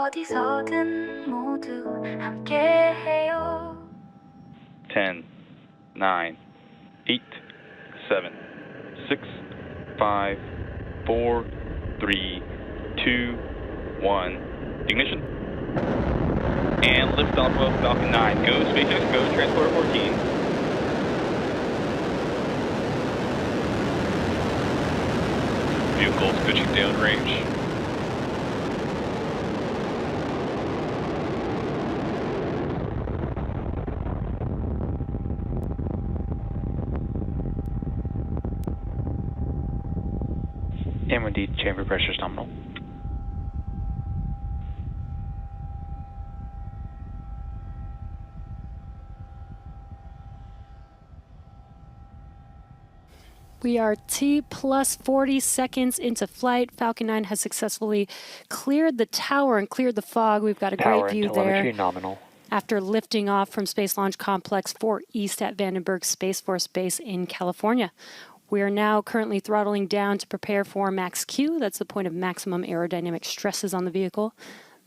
어디서든 모두 함께해요. 10, 9, 8, 7, 6, 5, 4, 3, 2, 1. Ignition. And lift off of Falcon 9. Go, SpaceX, go, Transporter 14. Vehicles pitching downrange. M1D chamber pressure is nominal. We are T plus 40 seconds into flight. Falcon 9 has successfully cleared the tower and cleared the fog. We've got a Power great view and telemetry there. nominal. After lifting off from Space Launch Complex 4 East at Vandenberg Space Force Base in California. We are now currently throttling down to prepare for max Q. That's the point of maximum aerodynamic stresses on the vehicle.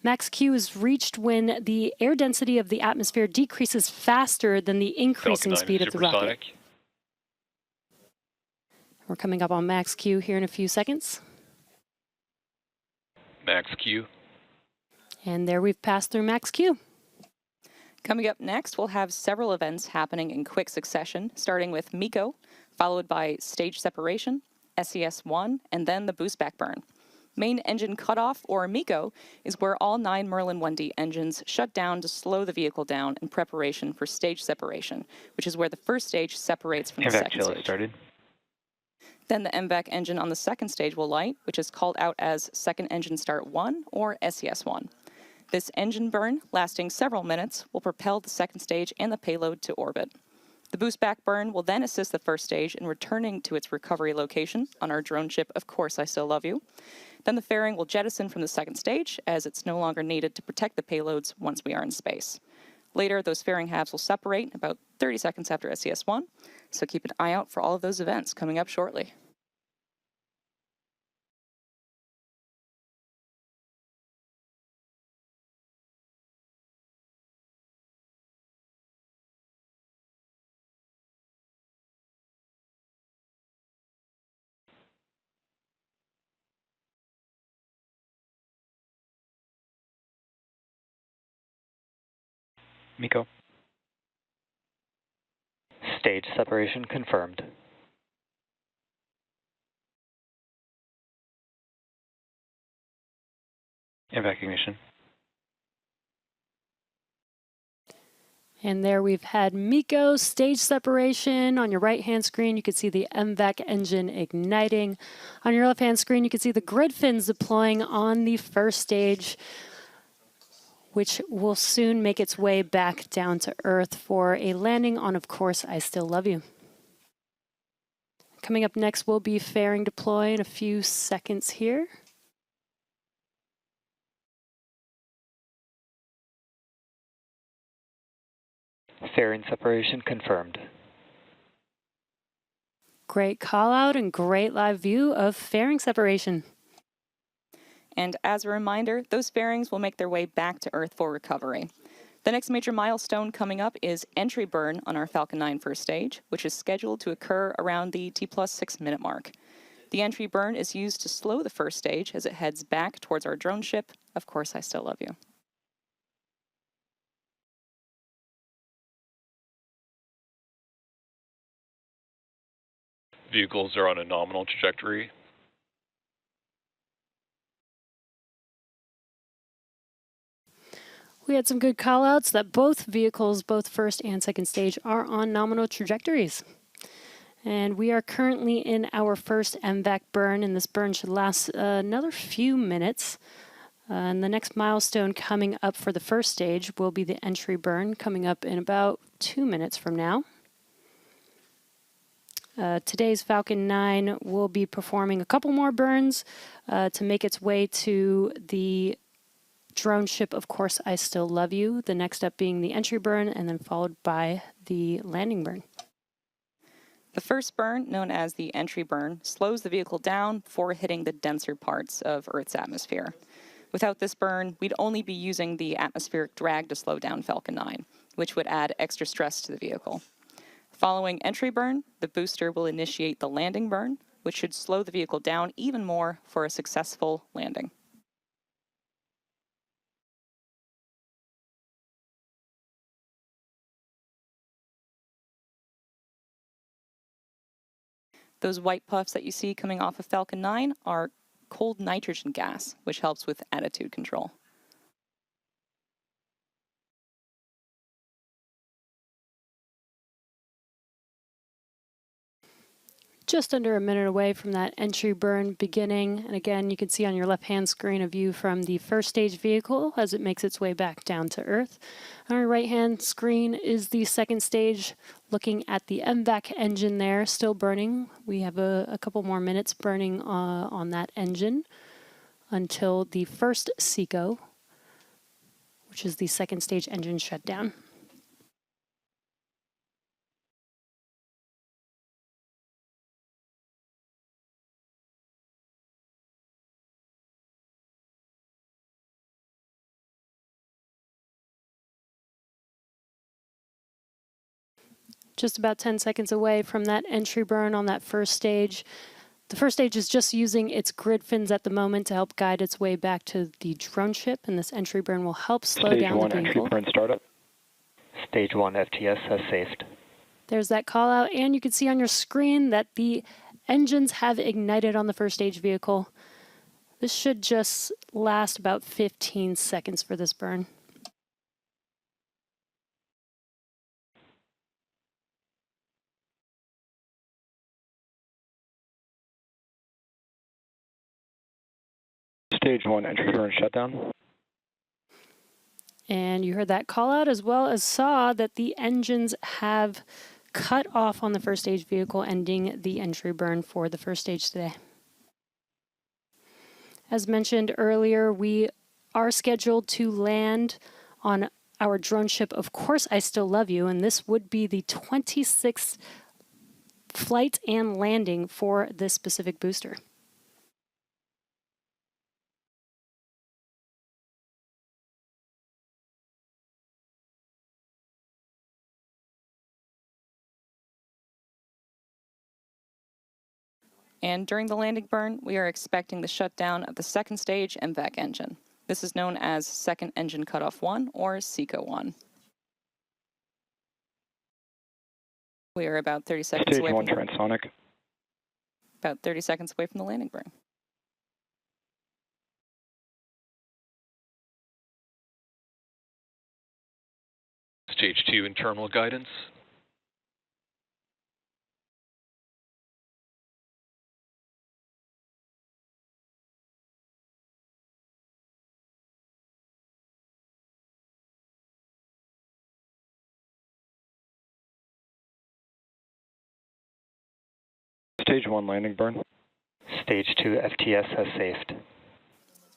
Max Q is reached when the air density of the atmosphere decreases faster than the increasing speed of the rocket. We're coming up on max Q here in a few seconds. Max Q. And there we've passed through max Q. Coming up next, we'll have several events happening in quick succession, starting with MECO, followed by stage separation, SES-1, and then the boost back burn. Main engine cutoff, or MECO, is where all 9 Merlin 1D engines shut down to slow the vehicle down in preparation for stage separation, which is where the first stage separates from the second stage. Started. Then the MVAC engine on the second stage will light, which is called out as Second Engine Start 1, or SES-1. This engine burn, lasting several minutes, will propel the second stage and the payload to orbit. The boost back burn will then assist the first stage in returning to its recovery location on our drone ship, Of Course I Still Love You. Then the fairing will jettison from the second stage, as it's no longer needed to protect the payloads once we are in space. Later, those fairing halves will separate about 30 seconds after SES-1, so keep an eye out for all of those events coming up shortly. MECO. Stage separation confirmed. MVAC ignition. And there we've had MECO stage separation. On your right-hand screen, you can see the MVAC engine igniting. On your left-hand screen, you can see the grid fins deploying on the first stage, which will soon make its way back down to Earth for a landing on Of Course I Still Love You. Coming up next will be fairing deploy in a few seconds here. Fairing separation confirmed. Great call out and great live view of fairing separation. And as a reminder, those fairings will make their way back to Earth for recovery. The next major milestone coming up is entry burn on our Falcon 9 first stage, which is scheduled to occur around the T+6 minute mark. The entry burn is used to slow the first stage as it heads back towards our drone ship, Of Course I Still Love You. Vehicles are on a nominal trajectory. We had some good call-outs that both vehicles, both first and second stage, are on nominal trajectories. And we are currently in our first MVAC burn, and this burn should last another few minutes. And the next milestone coming up for the first stage will be the entry burn, coming up in about 2 minutes from now. Today's Falcon 9 will be performing a couple more burns to make its way to the drone ship, Of Course I Still Love You, the next up being the entry burn, and then followed by the landing burn. The first burn, known as the entry burn, slows the vehicle down before hitting the denser parts of Earth's atmosphere. Without this burn, we'd only be using the atmospheric drag to slow down Falcon 9, which would add extra stress to the vehicle. Following entry burn, the booster will initiate the landing burn, which should slow the vehicle down even more for a successful landing. Those white puffs that you see coming off of Falcon 9 are cold nitrogen gas, which helps with attitude control. Just under a minute away from that entry burn beginning. And again, you can see on your left-hand screen a view from the first stage vehicle as it makes its way back down to Earth. On our right-hand screen is the second stage, looking at the MVAC engine there, still burning. We have a couple more minutes burning on that engine until the first SECO, which is the second stage engine shutdown. Just about 10 seconds away from that entry burn on that first stage. The first stage is just using its grid fins at the moment to help guide its way back to the drone ship, and this entry burn will help slow down the vehicle. Stage 1 entry burn startup. Stage 1 FTS has saved. There's that call out, and you can see on your screen that the engines have ignited on the first stage vehicle. This should just last about 15 seconds for this burn. Stage 1 entry burn shutdown. And you heard that call out, as well as saw that the engines have cut off on the first stage vehicle, ending the entry burn for the first stage today. As mentioned earlier, we are scheduled to land on our drone ship, Of Course I Still Love You, and this would be the 26th flight and landing for this specific booster. And during the landing burn, we are expecting the shutdown of the second stage MVAC engine. This is known as Second Engine Cutoff 1, or SECO 1. We are about 30 seconds Stage away 1 from transonic. about 30 seconds away from the landing burn. Stage 2 internal guidance. Stage 1 landing burn. Stage 2 FTS has saved.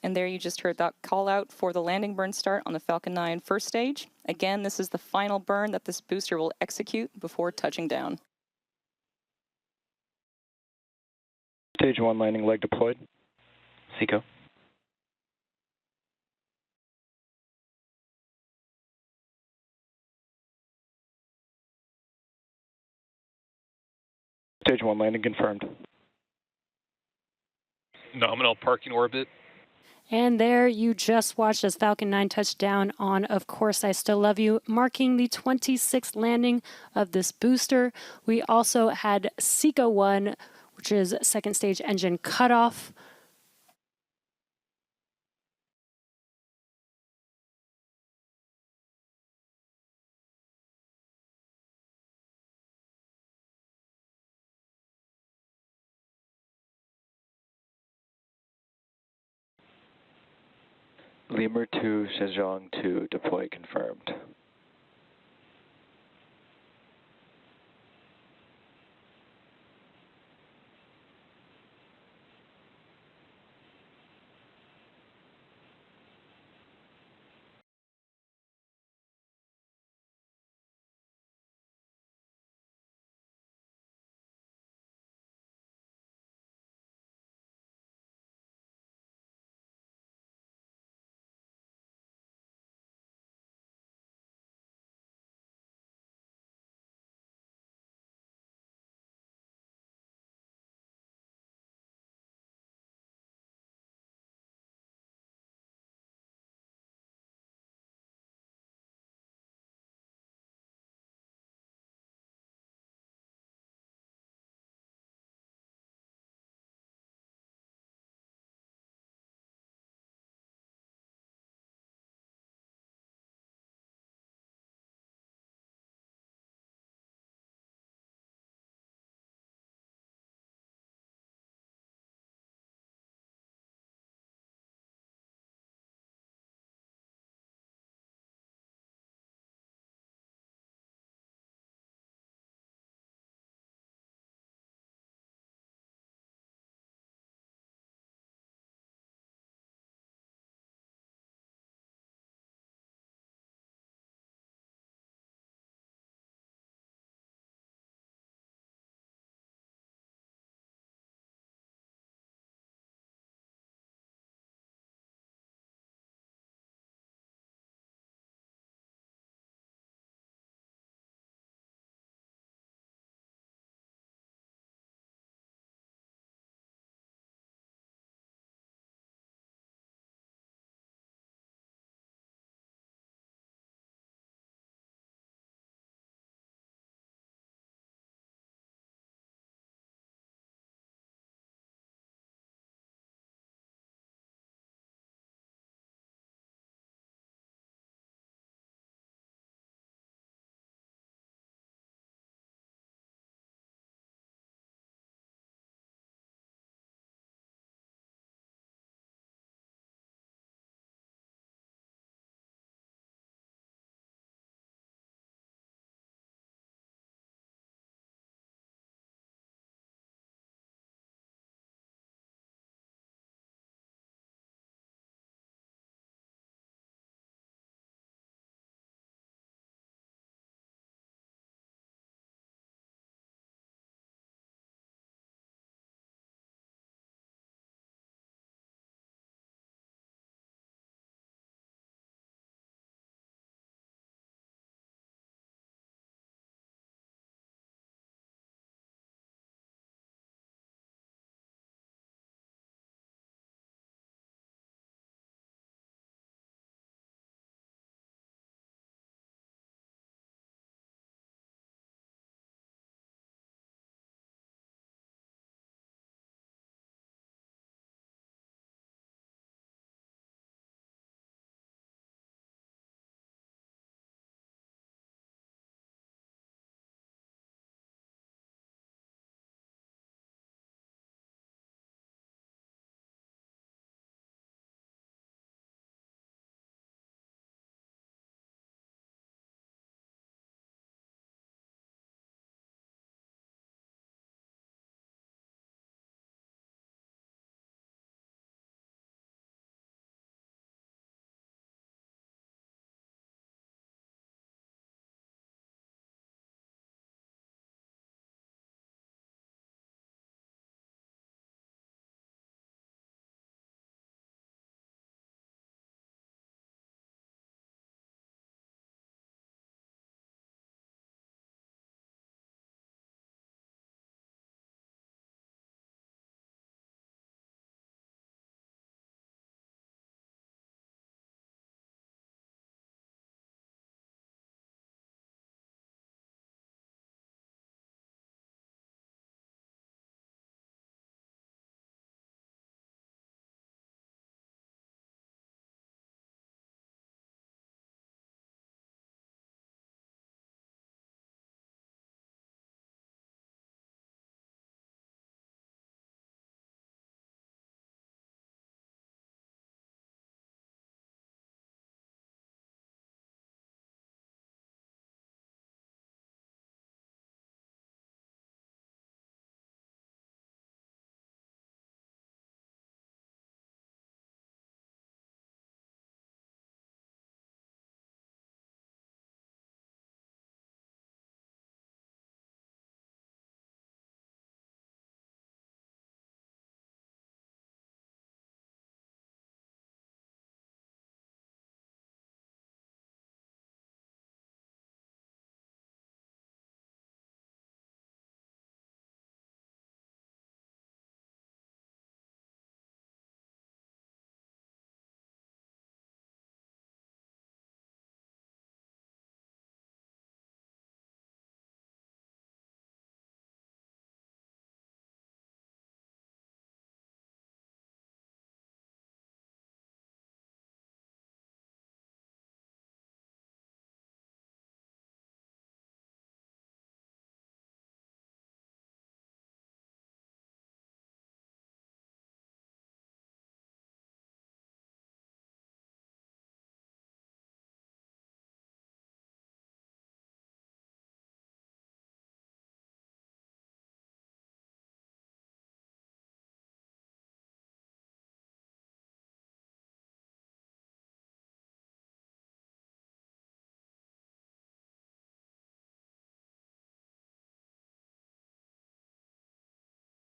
And there you just heard that call out for the landing burn start on the Falcon 9 first stage. Again, this is the final burn that this booster will execute before touching down. Stage 1 landing leg deployed. SECO. Stage 1 landing confirmed. Nominal parking orbit. And there you just watched as Falcon 9 touched down on Of Course I Still Love You, marking the 26th landing of this booster. We also had SECO 1, which is second stage engine cutoff. Lemur to Zhejiang to deploy confirmed.